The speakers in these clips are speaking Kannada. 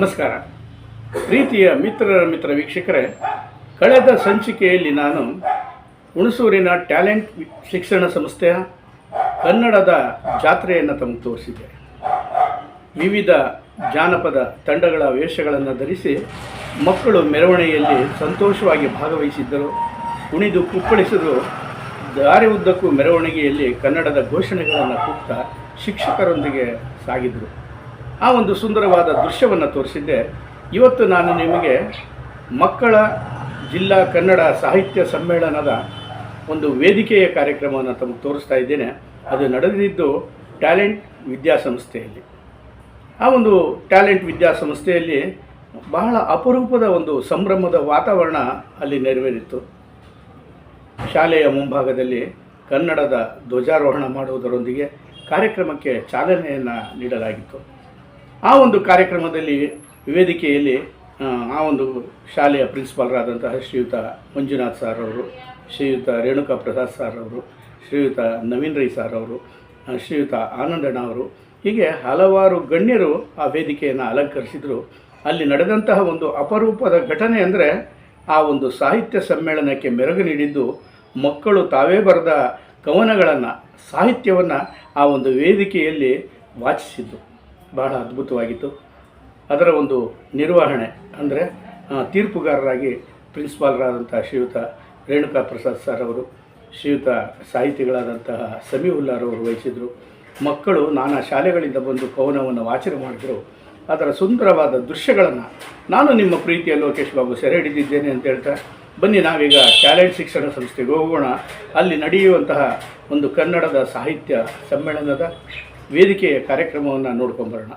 ನಮಸ್ಕಾರ ಪ್ರೀತಿಯ ಮಿತ್ರ ವೀಕ್ಷಕರೇ, ಕಳೆದ ಸಂಚಿಕೆಯಲ್ಲಿ ನಾನು ಹುಣಸೂರಿನ ಟ್ಯಾಲೆಂಟ್ ಶಿಕ್ಷಣ ಸಂಸ್ಥೆಯ ಕನ್ನಡದ ಜಾತ್ರೆಯನ್ನು ತಮಗೆ ತೋರಿಸಿದೆ. ವಿವಿಧ ಜಾನಪದ ತಂಡಗಳ ವೇಷಗಳನ್ನು ಧರಿಸಿ ಮಕ್ಕಳು ಮೆರವಣಿಗೆಯಲ್ಲಿ ಸಂತೋಷವಾಗಿ ಭಾಗವಹಿಸಿದ್ದರು. ಕುಣಿದು ಕುಪ್ಪಳಿಸಿದರು. ದಾರಿ ಉದ್ದಕ್ಕೂ ಮೆರವಣಿಗೆಯಲ್ಲಿ ಕನ್ನಡದ ಘೋಷಣೆಗಳನ್ನು ಕೂಗ್ತಾ ಶಿಕ್ಷಕರೊಂದಿಗೆ ಸಾಗಿದರು. ಆ ಒಂದು ಸುಂದರವಾದ ದೃಶ್ಯವನ್ನು ತೋರಿಸಿದ್ದೆ. ಇವತ್ತು ನಾನು ನಿಮಗೆ ಮಕ್ಕಳ ಜಿಲ್ಲಾ ಕನ್ನಡ ಸಾಹಿತ್ಯ ಸಮ್ಮೇಳನದ ಒಂದು ವೇದಿಕೆಯ ಕಾರ್ಯಕ್ರಮವನ್ನು ತಮಗೆ ತೋರಿಸ್ತಾ ಇದ್ದೇನೆ. ಅದು ನಡೆದಿದ್ದು ಟ್ಯಾಲೆಂಟ್ ವಿದ್ಯಾಸಂಸ್ಥೆಯಲ್ಲಿ. ಆ ಒಂದು ಟ್ಯಾಲೆಂಟ್ ವಿದ್ಯಾಸಂಸ್ಥೆಯಲ್ಲಿ ಬಹಳ ಅಪರೂಪದ ಒಂದು ಸಂಭ್ರಮದ ವಾತಾವರಣ ಅಲ್ಲಿ ನೆರವೇರಿತ್ತು. ಶಾಲೆಯ ಮುಂಭಾಗದಲ್ಲಿ ಕನ್ನಡದ ಧ್ವಜಾರೋಹಣ ಮಾಡುವುದರೊಂದಿಗೆ ಕಾರ್ಯಕ್ರಮಕ್ಕೆ ಚಾಲನೆಯನ್ನು ನೀಡಲಾಗಿತ್ತು. ಆ ಒಂದು ಕಾರ್ಯಕ್ರಮದಲ್ಲಿ ವೇದಿಕೆಯಲ್ಲಿ ಆ ಒಂದು ಶಾಲೆಯ ಪ್ರಿನ್ಸಿಪಾಲರಾದಂತಹ ಶ್ರೀಯುತ ಮಂಜುನಾಥ್ ಸಾರ್ ಅವರು, ಶ್ರೀಯುತ ರೇಣುಕಾ ಪ್ರಸಾದ್ ಸಾರ್ ಅವರು, ಶ್ರೀಯುತ ನವೀನ್ ರೈ ಸಾರ್ ಅವರು, ಶ್ರೀಯುತ ಆನಂದಣ್ಣ ಅವರು, ಹೀಗೆ ಹಲವಾರು ಗಣ್ಯರು ಆ ವೇದಿಕೆಯನ್ನು ಅಲಂಕರಿಸಿದರು. ಅಲ್ಲಿ ನಡೆದಂತಹ ಒಂದು ಅಪರೂಪದ ಘಟನೆ ಅಂದರೆ ಆ ಒಂದು ಸಾಹಿತ್ಯ ಸಮ್ಮೇಳನಕ್ಕೆ ಮೆರುಗು ನೀಡಿದ್ದು ಮಕ್ಕಳು ತಾವೇ ಬರೆದ ಕವನಗಳನ್ನು, ಸಾಹಿತ್ಯವನ್ನು ಆ ಒಂದು ವೇದಿಕೆಯಲ್ಲಿ ವಾಚಿಸಿದ್ದು ಬಹಳ ಅದ್ಭುತವಾಗಿತ್ತು. ಅದರ ಒಂದು ನಿರ್ವಹಣೆ ಅಂದರೆ ತೀರ್ಪುಗಾರರಾಗಿ ಪ್ರಿನ್ಸಿಪಾಲರಾದಂಥ ಶ್ರೀಯುತ ರೇಣುಕಾ ಪ್ರಸಾದ್ ಸರ್ ಅವರು, ಶ್ರೀಯುತ ಸಾಹಿತಿಗಳಾದಂತಹ ಸಮೀವುಲ್ಲಾರವರು ವಹಿಸಿದರು. ಮಕ್ಕಳು ನಾನಾ ಶಾಲೆಗಳಿಂದ ಬಂದು ಕವನವನ್ನು ವಾಚನ ಮಾಡಿದರು. ಅದರ ಸುಂದರವಾದ ದೃಶ್ಯಗಳನ್ನು ನಾನು ನಿಮ್ಮ ಪ್ರೀತಿಯ ಲೋಕೇಶ್ ಬಾಬು ಸೆರೆ ಹಿಡಿದಿದ್ದೇನೆ ಅಂತ ಹೇಳ್ತಾ, ಬನ್ನಿ ನಾವೀಗ ಟ್ಯಾಲೆಂಟ್ ಶಿಕ್ಷಣ ಸಂಸ್ಥೆಗೆ ಹೋಗೋಣ. ಅಲ್ಲಿ ನಡೆಯುವಂತಹ ಒಂದು ಕನ್ನಡದ ಸಾಹಿತ್ಯ ಸಮ್ಮೇಳನದ ವೇದಿಕೆಯ ಕಾರ್ಯಕ್ರಮವನ್ನು ನೋಡ್ಕೊಂಬರೋಣ.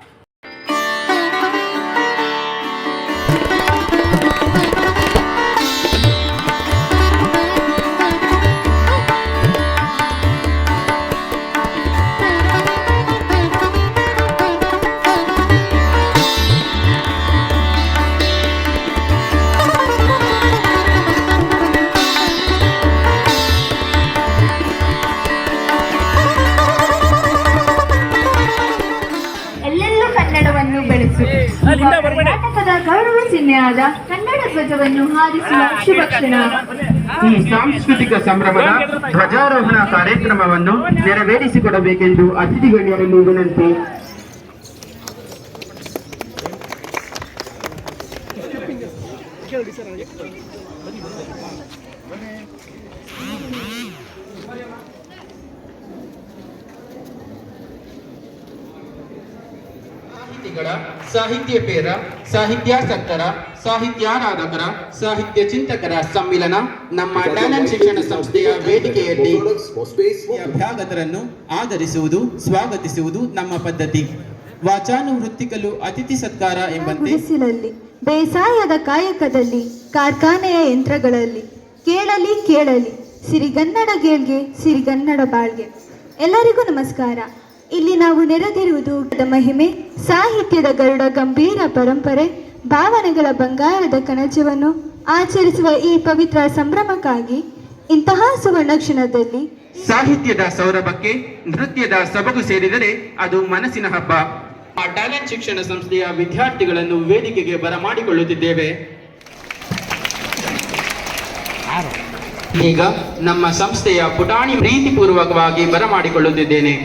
ಕರ್ನಾಟಕದ ಗೌರವ ಚಿಹ್ನೆಯಾದ ಕನ್ನಡ ಧ್ವಜವನ್ನು ಹಾರಿಸುವ ಶುಭಕ್ಷಣ. ಈ ಸಾಂಸ್ಕೃತಿಕ ಸಂಭ್ರಮದ ಧ್ವಜಾರೋಹಣ ಕಾರ್ಯಕ್ರಮವನ್ನು ನೆರವೇರಿಸಿಕೊಡಬೇಕೆಂದು ಅತಿಥಿ ಗಣ್ಯರಲ್ಲಿ ವಿನಂತಿ. ಸಾಹಿತ್ಯ ಪೇರ, ಸಾಹಿತ್ಯಾಸಕ್ತರ, ಸಾಹಿತ್ಯಾರಾಧಕರ, ಸಾಹಿತ್ಯ ಚಿಂತಕರ ಸಮ್ಮಿಲನ ನಮ್ಮ ಟ್ಯಾಲೆಂಟ್ ಶಿಕ್ಷಣ ಸಂಸ್ಥೆಯ ವೇದಿಕೆಯಲ್ಲಿ ಅಭ್ಯಾಗತರನ್ನು ಆದರಿಸುವುದು, ಸ್ವಾಗತಿಸುವುದು ನಮ್ಮ ಪದ್ಧತಿ. ವಾಚಾನುವೃತ್ತಿಕಲು ಅತಿಥಿ ಸತ್ಕಾರ ಎಂಬಂತೆ ಗುಡಿಸಲಲ್ಲಿ, ಬೇಸಾಯದ ಕಾಯಕದಲ್ಲಿ, ಕಾರ್ಖಾನೆಯ ಯಂತ್ರಗಳಲ್ಲಿ ಕೇಳಲಿ ಸಿರಿಗನ್ನಡ ಗೇಳ್ಗೆ, ಸಿರಿಗನ್ನಡ ಬಾಳ್ಗೆ. ಎಲ್ಲರಿಗೂ ನಮಸ್ಕಾರ. ಇಲ್ಲಿ ನಾವು ನೆರೆದಿರುವುದು ಮಹಿಮೆ, ಸಾಹಿತ್ಯದ ಗರುಡ ಗಂಭೀರ ಪರಂಪರೆ, ಭಾವನೆಗಳ ಬಂಗಾರದ ಕಣಜವನ್ನು ಆಚರಿಸುವ ಈ ಪವಿತ್ರ ಸಂಭ್ರಮಕ್ಕಾಗಿ ಇಂತಹ ಸುವರ್ಣ ಕ್ಷಣದಲ್ಲಿ ಸಾಹಿತ್ಯದ ಸೌರಭಕ್ಕೆ ನೃತ್ಯದ ಸೊಬಗು ಸೇರಿದರೆ ಅದು ಮನಸ್ಸಿನ ಹಬ್ಬ. ಆ ಟ್ಯಾಲೆಂಟ್ ಶಿಕ್ಷಣ ಸಂಸ್ಥೆಯ ವಿದ್ಯಾರ್ಥಿಗಳನ್ನು ವೇದಿಕೆಗೆ ಬರಮಾಡಿಕೊಳ್ಳುತ್ತಿದ್ದೇವೆ. ಈಗ ನಮ್ಮ ಸಂಸ್ಥೆಯ ಪುಟಾಣಿ ಪ್ರೀತಿಪೂರ್ವಕವಾಗಿ ಬರಮಾಡಿಕೊಳ್ಳುತ್ತಿದ್ದೇನೆ.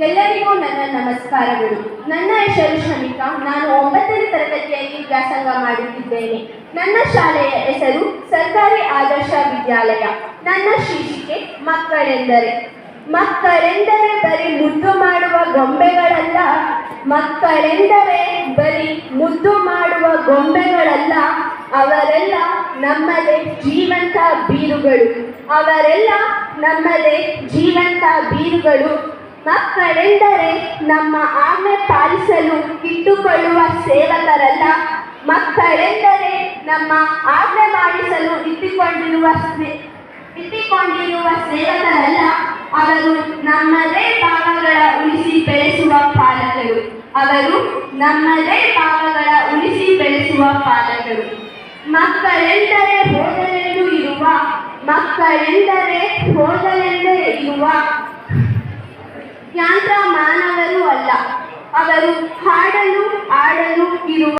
ಎಲ್ಲರಿಗೂ ನನ್ನ ನಮಸ್ಕಾರಗಳು. ನನ್ನ ಹೆಸರು ಶಮಿಕಾ. ನಾನು 9ನೇ ತರಗತಿಯಲ್ಲಿ ವ್ಯಾಸಂಗ ಮಾಡುತ್ತಿದ್ದೇನೆ. ನನ್ನ ಶಾಲೆಯ ಹೆಸರು ಸರ್ಕಾರಿ ಆದರ್ಶ ವಿದ್ಯಾಲಯ. ನನ್ನ ಶೀರ್ಷಿಕೆ ಮಕ್ಕಳೆಂದರೆ. ಮಕ್ಕಳೆಂದರೆ ಬರೀ ಮುದ್ದು ಮಾಡುವ ಗೊಂಬೆಗಳಲ್ಲ. ಮಕ್ಕಳೆಂದರೆ ಬರೀ ಮುದ್ದು ಮಾಡುವ ಗೊಂಬೆಗಳಲ್ಲ. ಅವರೆಲ್ಲ ನಮ್ಮದೇ ಜೀವಂತ ಬೀರುಗಳು. ಅವರೆಲ್ಲ ನಮ್ಮದೇ ಜೀವಂತ ಬೀರುಗಳು. ಮಕ್ಕಳೆಂದರೆ ನಮ್ಮ ಆಜ್ಞೆ ಪಾಲಿಸಲು ಇಟ್ಟುಕೊಳ್ಳುವ ಸೇವಕರಲ್ಲ. ಮಕ್ಕಳೆಂದರೆ ನಮ್ಮ ಆಜ್ಞೆ ಮಾಡಿಸಲು ಇಟ್ಟುಕೊಂಡಿರುವ ಸೇವಕರಲ್ಲ. ಅವರು ನಮ್ಮದೇ ಭಾವಗಳ ಉಳಿಸಿ ಬೆಳೆಸುವ ಪಾಲಕರು. ಅವರು ನಮ್ಮದೇ ಭಾವಗಳ ಉಳಿಸಿ ಬೆಳೆಸುವ ಪಾಲಕರು. ಮಕ್ಕಳೆಂದರೆ ಹೋದಲೆಂದು ಇರುವ ಮಕ್ಕಳೆಂದರೆ ಹೋದಲೆಂದೇ ಇರುವ ಯಂತ್ರ ಮಾನವರು ಅಲ್ಲ. ಅವರು ಹಾಡಲು ಆಡಲು ಇರುವ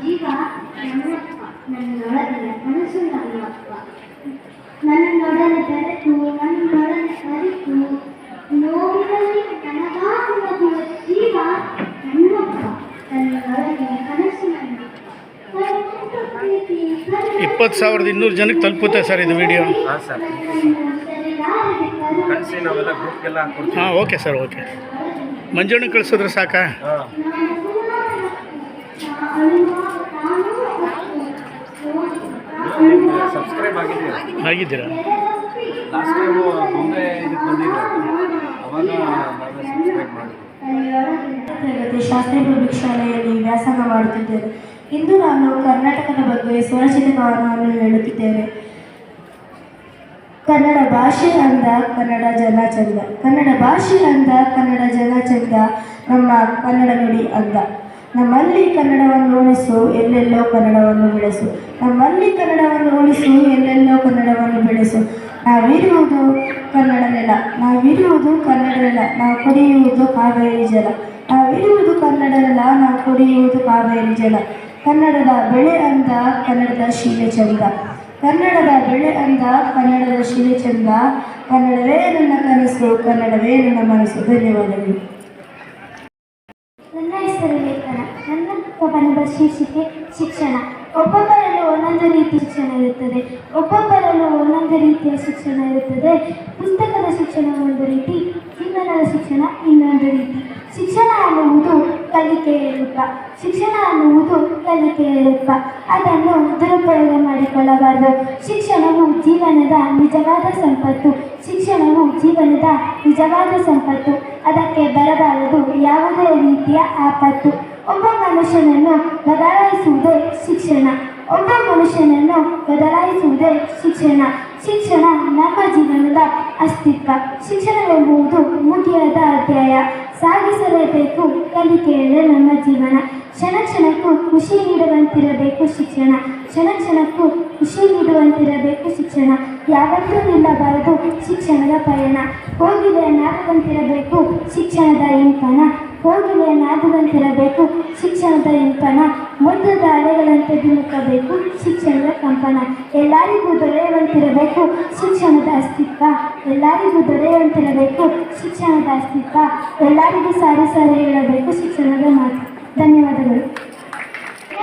ಜೀವ ನನ್ನಪ್ಪ, ನನ್ನೊಡನೆ ಮನಸ್ಸು ನನ್ನಪ್ಪ. ನನ್ನೊಡನೆ ಬೆರೆತು ನನ್ನೊಡನೆ ಅರಿತು ನೋವಿನಲ್ಲಿ ನನಗಾಗಿ ನಗುವ ಜೀವ ನನ್ನಪ್ಪ, ನನ್ನೊಡನೆ ಕನಸು ನನ್ನಪ್ಪ. 20,200 ಜನಕ್ಕೆ ತಲುಪುತ್ತೆ ಸರ್ ಇದು ವಿಡಿಯೋ. ಹಾಂ, ಓಕೆ ಸರ್, ಓಕೆ. ಮಂಜಣ್ಣ ಕಳಿಸಿದ್ರೆ ಸಾಕಾ? ಸಬ್ಸ್ಕ್ರೈಬ್ ಆಗಿದ್ದೀರಾ? ಲಾಸ್ಟ್ ಟೈಮು ಬೊಂಬೆ ಇದಕ್ಕೆ ಬಂದಿದ್ದೆ, ಅವಾಗ ಸಬ್ಸ್ಕ್ರೈಬ್ ಮಾಡಿ. ಶಾಸ್ತ್ರಿ ಪಬ್ಲಿಕ್ ಶಾಲೆಯಲ್ಲಿ ವ್ಯಾಸಂಗ ಮಾಡುತ್ತಿದ್ದೇನೆ. ಇಂದು ನಾನು ಕರ್ನಾಟಕದ ಬಗ್ಗೆ ಸ್ವರಚಿತ ಕಾರಣವನ್ನು ಹೇಳುತ್ತಿದ್ದೇನೆ. ಕನ್ನಡ ಭಾಷೆ ಅಂದ ಕನ್ನಡ ಜನ ಚಂದ. ಕನ್ನಡ ಭಾಷೆ ಅಂದ ಕನ್ನಡ ಜನ ಚಂದ. ನಮ್ಮ ಕನ್ನಡ ನುಡಿ ಅಂದ. ನಮ್ಮಲ್ಲಿ ಕನ್ನಡವನ್ನು ಉಳಿಸು, ಎಲ್ಲೆಲ್ಲೋ ಕನ್ನಡವನ್ನು ಬೆಳೆಸು. ನಮ್ಮಲ್ಲಿ ಕನ್ನಡವನ್ನು ಉಳಿಸು, ಎಲ್ಲೆಲ್ಲೋ ಕನ್ನಡವನ್ನು ಬೆಳೆಸು. ನಾವಿರುವುದು ಕನ್ನಡ ನೆಲ, ನಾವಿರುವುದು ಕನ್ನಡ ನೆಲ, ನಾವು ಕುಡಿಯುವುದು ಕಾವೇರಿ ಜಲ. ನಾವಿರುವುದು ಕನ್ನಡ ನೆಲ, ನಾವು ಕುಡಿಯುವುದು ಕಾವೇರಿ ಜಲ. ಕನ್ನಡದ ಬೆಳೆ ಅಂದ ಕನ್ನಡದ ಶೀಲೆ ಚಂದ. ಕನ್ನಡದ ಬೆಳೆ ಅಂದ ಕನ್ನಡದ ಶಿಲೆ ಚಂದ. ಕನ್ನಡವೇ ನನ್ನ ಕನಸು, ಕನ್ನಡವೇ ನನ್ನ ಮನಸ್ಸು. ಧನ್ಯವಾದಗಳು. ನನ್ನ ಹೆಸರು ಲೇಖನ. ನನ್ನ ಕವನದ ಶೀರ್ಷಿಕೆ ಶಿಕ್ಷಣ. ಒಬ್ಬೊಬ್ಬರಲ್ಲೂ ಒಂದೊಂದು ರೀತಿಯ ಶಿಕ್ಷಣ ಇರುತ್ತದೆ. ಒಬ್ಬೊಬ್ಬರಲ್ಲೂ ಒಂದೊಂದು ರೀತಿಯ ಶಿಕ್ಷಣ ಇರುತ್ತದೆ. ಪುಸ್ತಕದ ಶಿಕ್ಷಣ ಒಂದು ರೀತಿ, ಜೀವನದ ಶಿಕ್ಷಣ ಇನ್ನೊಂದು ರೀತಿ. ಶಿಕ್ಷಣ ಅನ್ನುವುದು ಕಲಿಕೆಯ ರೂಪ. ಶಿಕ್ಷಣ ಅನ್ನುವುದು ಕಲಿಕೆಯ ರೂಪ. ಅದನ್ನು ದುರುಪಯೋಗ ಮಾಡಿಕೊಳ್ಳಬಾರದು. ಶಿಕ್ಷಣವು ಜೀವನದ ನಿಜವಾದ ಸಂಪತ್ತು. ಶಿಕ್ಷಣವು ಜೀವನದ ನಿಜವಾದ ಸಂಪತ್ತು. ಅದಕ್ಕೆ ಬರಬಾರದು ಯಾವುದೇ ರೀತಿಯ ಆಪತ್ತು. ಒಬ್ಬ ಮನುಷ್ಯನನ್ನು ಬದಲಾಯಿಸುವುದೇ ಶಿಕ್ಷಣ. ಒಬ್ಬ ಮನುಷ್ಯನನ್ನು ಬದಲಾಯಿಸುವುದೇ ಶಿಕ್ಷಣ. ಶಿಕ್ಷಣ ನಮ್ಮ ಜೀವನದ ಅಸ್ತಿತ್ವ. ಶಿಕ್ಷಣವೆಂಬುದು ಮುಗಿಯದ ಅಧ್ಯಾಯ. ಸಾಗಿಸಲೇಬೇಕು ಕಲಿಕೆಯಲ್ಲೇ ನಮ್ಮ ಜೀವನ. ಕ್ಷಣ ಕ್ಷಣಕ್ಕೂ ಖುಷಿ ನೀಡುವಂತಿರಬೇಕು ಶಿಕ್ಷಣ. ಕ್ಷಣ ಕ್ಷಣಕ್ಕೂ ಖುಷಿ ನೀಡುವಂತಿರಬೇಕು ಶಿಕ್ಷಣ. ಯಾವತ್ತೂ ನಿಲ್ಲಬಾರದು ಶಿಕ್ಷಣದ ಪಯಣ. ಹೋಗಿಲೆಯನ್ನಾಗುವಂತಿರಬೇಕು ಶಿಕ್ಷಣದ ಇಂಪನ. ಹೋಗಿಲೆಯನ್ನಾಗುವಂತಿರಬೇಕು ಶಿಕ್ಷಣದ ಇಂಪನ. ಮುದ್ದದ ಅಲೆಗಳಂತೆ ಧುಮುಕಬೇಕು ಶಿಕ್ಷಣದ ಕಂಪನ. ಎಲ್ಲರಿಗೂ ದೊರೆಯುವಂತಿರಬೇಕು ಶಿಕ್ಷಣದ ಅಸ್ತಿತ್ವ. ಎಲ್ಲರಿಗೂ ದೊರೆಯುವಂತಿರಬೇಕು ಶಿಕ್ಷಣದ ಅಸ್ತಿತ್ವ. ಎಲ್ಲರಿಗೂ ಸಾರಿ ಹೇಳಬೇಕು ಶಿಕ್ಷಣದ ಮಾತು. ಧನ್ಯವಾದಗಳು.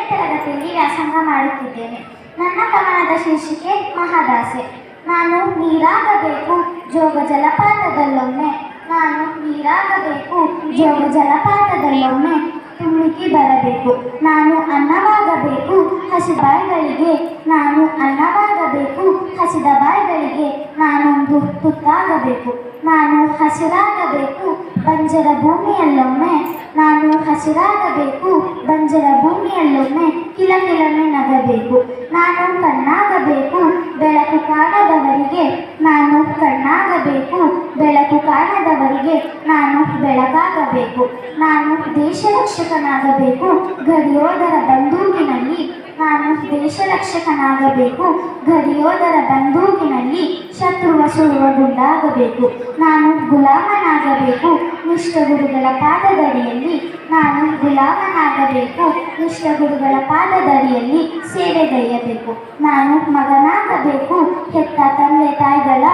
ತರಗತಿಯಲ್ಲಿ ವ್ಯಾಸಂಗ ಮಾಡುತ್ತಿದ್ದೇನೆ. ನನ್ನ ಕವನದ ಶೀರ್ಷಿಕೆ ಮಹದಾಸೆ. ನಾನು ನೀರಾಗಬೇಕು ಜೋಗ ಜಲಪಾತದಲ್ಲೊಮ್ಮೆ. ನಾನು ನೀರಾಗಬೇಕು ಜೋಗ ಜಲಪಾತದಲ್ಲೊಮ್ಮೆ. ತುಳುಕಿ ಬರಬೇಕು ನಾನು ಅನ್ನವಾಗಬೇಕು ಹಸಿದ ಬಾಯಿಗಳಿಗೆ. ನಾನು ಅನ್ನವಾಗಬೇಕು ಹಸಿದ ಬಾಯಿಗಳಿಗೆ. ನಾನೊಂದು ತುತ್ತಾಗಬೇಕು. ನಾನು ಹಸಿರಾಗಬೇಕು ಬಂಜರ ಭೂಮಿಯಲ್ಲೊಮ್ಮೆ. ನಾನು ಹಸಿರಾಗಬೇಕು ಬಂಜರ ಭೂಮಿಯಲ್ಲೊಮ್ಮೆ. ಕಿಲಕಿಲನೆ ನಗಬೇಕು. ನಾನು ಕಣ್ಣಾಗಬೇಕು ಬೆಳಕು ಕಾಣದವರಿಗೆ. ನಾನು ಕಣ್ಣಾಗಬೇಕು ಬೆಳಕು ಕಾಣದವರಿಗೆ. ನಾನು ಬೆಳಕಾಗಬೇಕು. ನಾನು ದೇಶ ರಕ್ಷಕನಾಗಬೇಕು ಗಡಿಯೋದರ ಬಂದೂಕಿನಲ್ಲಿ. ನಾನು ದೇಶ ರಕ್ಷಕನಾಗಬೇಕು ಗಡಿಯೋದರ ಬಂದೂಕಿನಲ್ಲಿ. ಶತ್ರುವ ಸುಡುವ ಗುಂಡಾಗಬೇಕು. ನಾನು ಗುಲಾಮನಾಗಬೇಕು ನಿಷ್ಠ ಗುರುಗಳ ಪಾದದಡಿಯಲ್ಲಿ. ನಾನು ಗುಲಾಮನಾಗಬೇಕು ನಿಷ್ಠ ಗುರುಗಳ ಪಾದದಡಿಯಲ್ಲಿ ಸೇವೆಗೈಯಬೇಕು. ನಾನು ಮಗನಾಗಬೇಕು ಹೆತ್ತ ತಂದೆ ತಾಯಿಗಳ.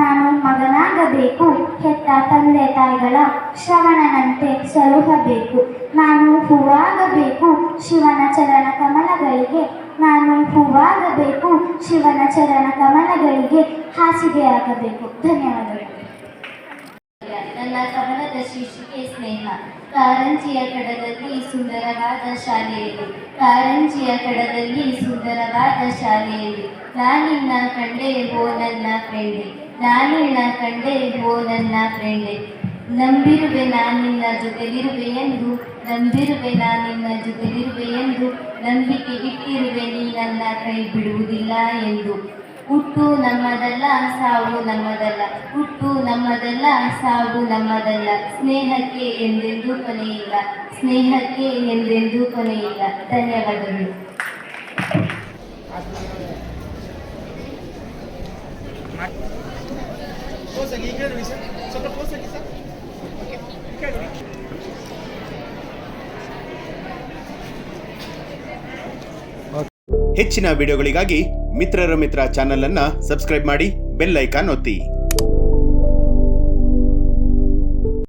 ನಾನು ಮಗನಾಗಬೇಕು ಹೆತ್ತ ತಂದೆ ಚರಣ ಕಮಲಗಳಿಗೆ ಹಾಸಿಗೆಯಾಗಬೇಕು. ಧನ್ಯವಾದಗಳು. ನನ್ನ ಕವನದ ಶೀರ್ಷಿಕೆ ಸ್ನೇಹ. ಕಾರಂಜಿಯ ಕಡದಲ್ಲಿ ಸುಂದರವಾದ ಶಾಲೆಯಲ್ಲಿ, ಕಾರಂಜಿಯ ಕಡದಲ್ಲಿ ಸುಂದರವಾದ ಶಾಲೆಯಲ್ಲಿ ನಾನಿನ್ನ ಕಂಡೆ ಹೋ ನನ್ನ ಫ್ರೆಂಡೆ, ನಾನಿನ್ನ ಕಂಡೆ ಹೋ ನನ್ನ ಫ್ರೆಂಡೆ. ನಂಬಿರುವೆ ನಾನಿನ್ನ ಜೊತೆಲಿರುವೆ ಎಂದು, ನಂಬಿರುವೆ ನಾನಿನ್ನ ಜೊತೆಲಿರುವೆ ಎಂದು, ನಂಬಿಕೆ ಇಟ್ಟಿರುವೆ ನೀ ನನ್ನ ಕೈ ಬಿಡುವುದಿಲ್ಲ ಎಂದು. ಹುಟ್ಟು ನಮ್ಮದಲ್ಲ ಸಾವು ನಮ್ಮದಲ್ಲ, ಹುಟ್ಟು ನಮ್ಮದಲ್ಲ ಸಾವು ನಮ್ಮದಲ್ಲ. ಸ್ನೇಹಕ್ಕೆ ಎಂದೆಂದೂ ಕೊನೆಯಿಲ್ಲ, ಸ್ನೇಹಕ್ಕೆ ಎಂದೆಂದೂ ಕೊನೆಯಿಲ್ಲ. ಧನ್ಯವಾದಗಳು. ಹೆಚ್ಚಿನ ವಿಡಿಯೋಗಳಿಗಾಗಿ ಮಿತ್ರರ ಮಿತ್ರ ಚಾನೆಲ್ ಅನ್ನ ಸಬ್ಸ್ಕ್ರೈಬ್ ಮಾಡಿ, ಬೆಲ್ ಐಕಾನ್ ಒತ್ತಿ.